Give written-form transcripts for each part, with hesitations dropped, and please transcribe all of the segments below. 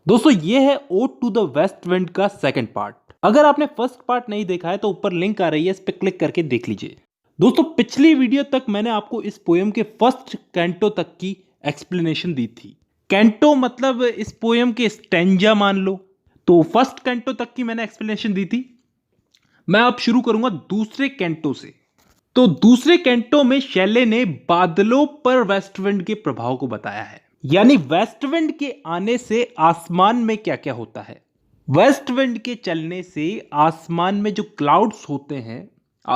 दोस्तों ये है ode to the west wind का सेकंड पार्ट। अगर आपने फर्स्ट पार्ट नहीं देखा है तो ऊपर लिंक आ रही है, इस पे क्लिक करके देख लीजिए। दोस्तों पिछली वीडियो तक मैंने आपको इस पोयम के फर्स्ट कैंटो तक की एक्सप्लेनेशन दी थी। कैंटो मतलब इस पोयम के स्टैंजा मान लो। तो फर्स्ट कैंटो तक की मैंने एक्सप्लेनेशन दी थी। मैं अब शुरू करूंगा दूसरे कैंटो से। तो दूसरे कैंटो में शैले ने बादलों पर वेस्ट विंड के प्रभाव को बताया है, यानी वेस्ट विंड के आने से आसमान में क्या क्या होता है। वेस्ट विंड के चलने से आसमान में जो क्लाउड्स होते हैं,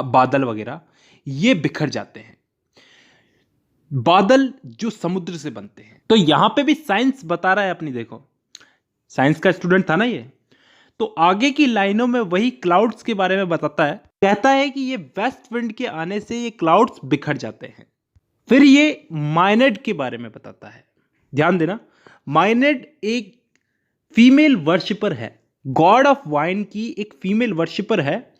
बादल वगैरह, ये बिखर जाते हैं। बादल जो समुद्र से बनते हैं। तो यहां पे भी साइंस बता रहा है अपनी, देखो साइंस का स्टूडेंट था ना ये। तो आगे की लाइनों में वही क्लाउड्स के बारे में बताता है। कहता है कि ये वेस्ट विंड के आने से ये क्लाउड्स बिखर जाते हैं। फिर ये माइनेड के बारे में बताता है। ध्यान देना, माइनेड एक फीमेल वर्शिपर है, गॉड ऑफ वाइन की एक फीमेल वर्शिपर है,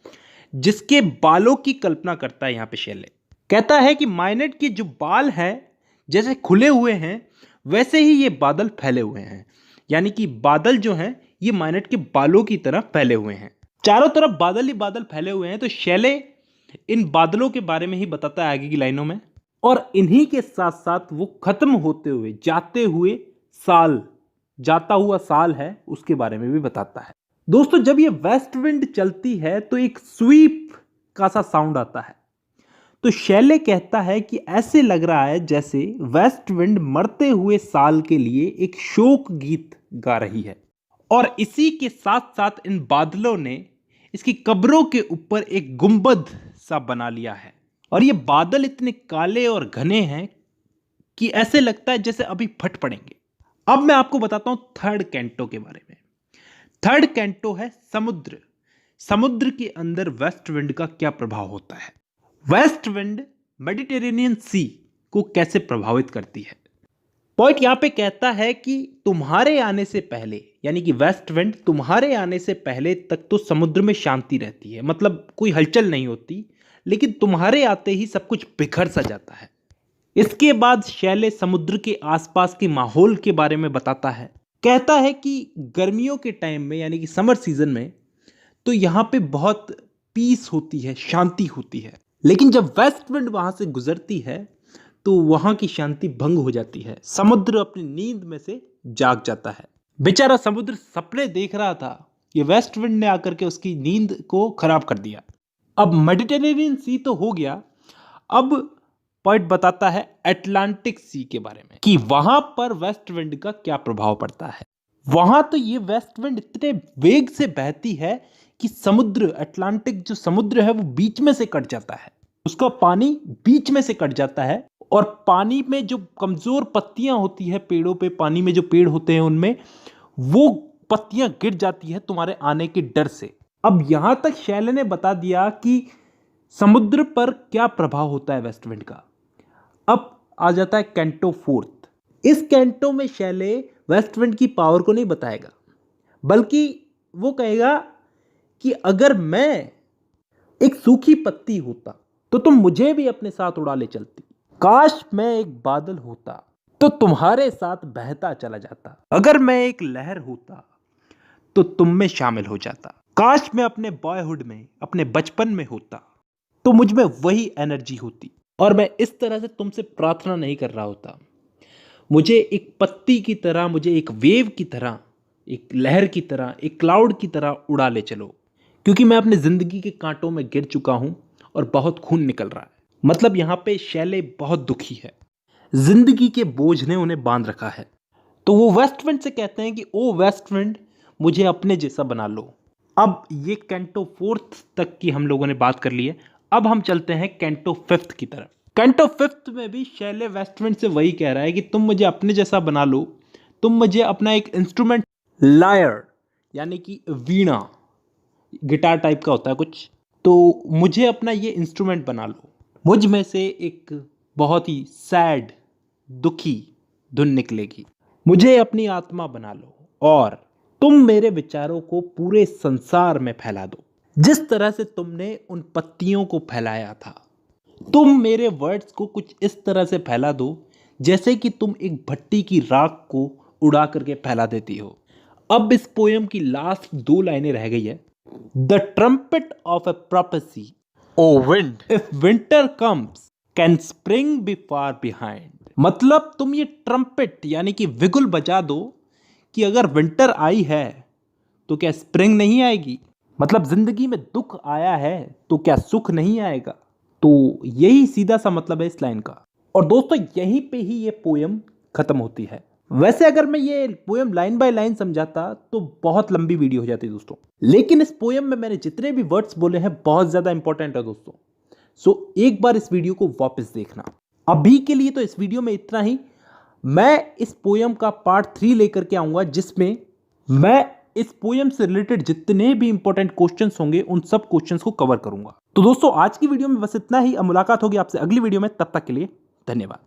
जिसके बालों की कल्पना करता है यहां पे शैले। कहता है कि माइनेड के जो बाल हैं जैसे खुले हुए हैं वैसे ही ये बादल फैले हुए हैं, यानी कि बादल जो हैं ये माइनेड के बालों की तरह फैले हुए हैं। चारों तरफ बादल ही बादल फैले हुए हैं। तो शैले इन बादलों के बारे में ही बताता है आगे की लाइनों में, और इन्हीं के साथ साथ वो खत्म होते हुए जाते हुए साल, जाता हुआ साल है, उसके बारे में भी बताता है। दोस्तों जब ये वेस्ट विंड चलती है तो एक स्वीप का सा साउंड आता है। तो शैले कहता है कि ऐसे लग रहा है जैसे वेस्ट विंड मरते हुए साल के लिए एक शोक गीत गा रही है। और इसी के साथ साथ इन बादलों ने इसकी कब्रों के ऊपर एक गुंबद सा बना लिया है। और ये बादल इतने काले और घने हैं कि ऐसे लगता है जैसे अभी फट पड़ेंगे। अब मैं आपको बताता हूं थर्ड कैंटो के बारे में। थर्ड कैंटो है समुद्र। समुद्र के अंदर वेस्ट विंड का क्या प्रभाव होता है, वेस्ट विंड मेडिटेरेनियन सी को कैसे प्रभावित करती है। पॉइंट यहां पे कहता है कि तुम्हारे आने से पहले, यानी कि वेस्ट विंड तुम्हारे आने से पहले तक तो समुद्र में शांति रहती है, मतलब कोई हलचल नहीं होती, लेकिन तुम्हारे आते ही सब कुछ बिखर सा जाता है। इसके बाद शैले समुद्र के आसपास के माहौल के बारे में बताता है। कहता है कि गर्मियों के टाइम में, यानी कि समर सीजन में, तो यहां पे बहुत पीस होती है, शांति होती है। लेकिन जब वेस्ट विंड वहां से गुजरती है तो वहां की शांति भंग हो जाती है। समुद्र अपनी नींद में से जाग जाता है। बेचारा समुद्र सपने देख रहा था, ये वेस्ट विंड ने आकर के उसकी नींद को खराब कर दिया। अब मेडिटेरेनियन सी तो हो गया, अब पॉइंट बताता है अटलांटिक सी के बारे में कि वहां पर वेस्ट विंड का क्या प्रभाव पड़ता है। वहां तो ये वेस्ट विंड इतने वेग से बहती है कि समुद्र, अटलांटिक जो समुद्र है वो बीच में से कट जाता है, उसका पानी बीच में से कट जाता है। और पानी में जो कमजोर पत्तियां होती है पेड़ों पे, पानी में जो पेड़ होते हैं उनमें वो पत्तियां गिर जाती है तुम्हारे आने के डर से। अब यहां तक शैले ने बता दिया कि समुद्र पर क्या प्रभाव होता है वेस्ट विंड का। अब आ जाता है कैंटो फोर्थ। इस कैंटो में शैले वेस्ट विंड की पावर को नहीं बताएगा, बल्कि वो कहेगा कि अगर मैं एक सूखी पत्ती होता तो तुम मुझे भी अपने साथ उड़ा ले चलती। काश मैं एक बादल होता तो तुम्हारे साथ बहता चला जाता। अगर मैं एक लहर होता तो तुम में शामिल हो जाता। काश मैं अपने बॉयहुड में, अपने बचपन में होता तो मुझ में वही एनर्जी होती, और मैं इस तरह से तुमसे प्रार्थना नहीं कर रहा होता। मुझे एक पत्ती की तरह, मुझे एक वेव की तरह, एक लहर की तरह, एक क्लाउड की तरह उड़ा ले चलो, क्योंकि मैं अपने जिंदगी के कांटों में गिर चुका हूं और बहुत खून निकल रहा है। मतलब यहां पे शैले बहुत दुखी है, जिंदगी के बोझ ने उन्हें बांध रखा है। तो वो वेस्ट विंड से कहते हैं कि ओ वेस्ट विंड, मुझे अपने जैसा बना लो। अब ये कैंटो फोर्थ तक की हम लोगों ने बात कर ली है। अब हम चलते हैं कैंटो फिफ्थ की तरफ। कैंटो फिफ्थ में भी शैले वेस्ट विंड से वही कह रहा है कि तुम मुझे अपने जैसा बना लो, तुम मुझे अपना एक इंस्ट्रूमेंट, लायर यानी कि वीणा, गिटार टाइप का होता है कुछ, तो मुझे अपना ये इंस्ट्रूमेंट बना लो। मुझ में से एक बहुत ही सैड, दुखी धुन निकलेगी। मुझे अपनी आत्मा बना लो और तुम मेरे विचारों को पूरे संसार में फैला दो, जिस तरह से तुमने उन पत्तियों को फैलाया था। तुम मेरे वर्ड्स को कुछ इस तरह से फैला दो जैसे कि तुम एक भट्टी की राख को उड़ा करके फैला देती हो। अब इस पोयम की लास्ट 2 लाइनें रह गई है। The trumpet of a prophecy, O wind, if winter comes can spring be far behind. मतलब तुम ये ट्रम्पेट यानी कि विगुल बजा दो कि अगर विंटर आई है तो क्या स्प्रिंग नहीं आएगी। मतलब जिंदगी में दुख आया है तो क्या सुख नहीं आएगा। तो यही सीधा सा मतलब है इस लाइन का। और दोस्तों यहीं पे ही ये पोयम खत्म होती है। वैसे अगर मैं ये पोयम लाइन बाय लाइन समझाता तो बहुत लंबी वीडियो हो जाती दोस्तों, लेकिन इस पोयम में मैंने जितने भी वर्ड्स बोले हैं बहुत ज्यादा इंपॉर्टेंट है दोस्तों। सो एक बार इस वीडियो को वापस देखना। अभी के लिए तो इस वीडियो में इतना ही। मैं इस पोयम का पार्ट 3 लेकर के आऊंगा जिसमें मैं इस पोयम से रिलेटेड जितने भी इंपॉर्टेंट क्वेश्चंस होंगे उन सब क्वेश्चंस को कवर करूंगा। तो दोस्तों आज की वीडियो में बस इतना ही। अब मुलाकात होगी आपसे अगली वीडियो में, तब तक के लिए धन्यवाद।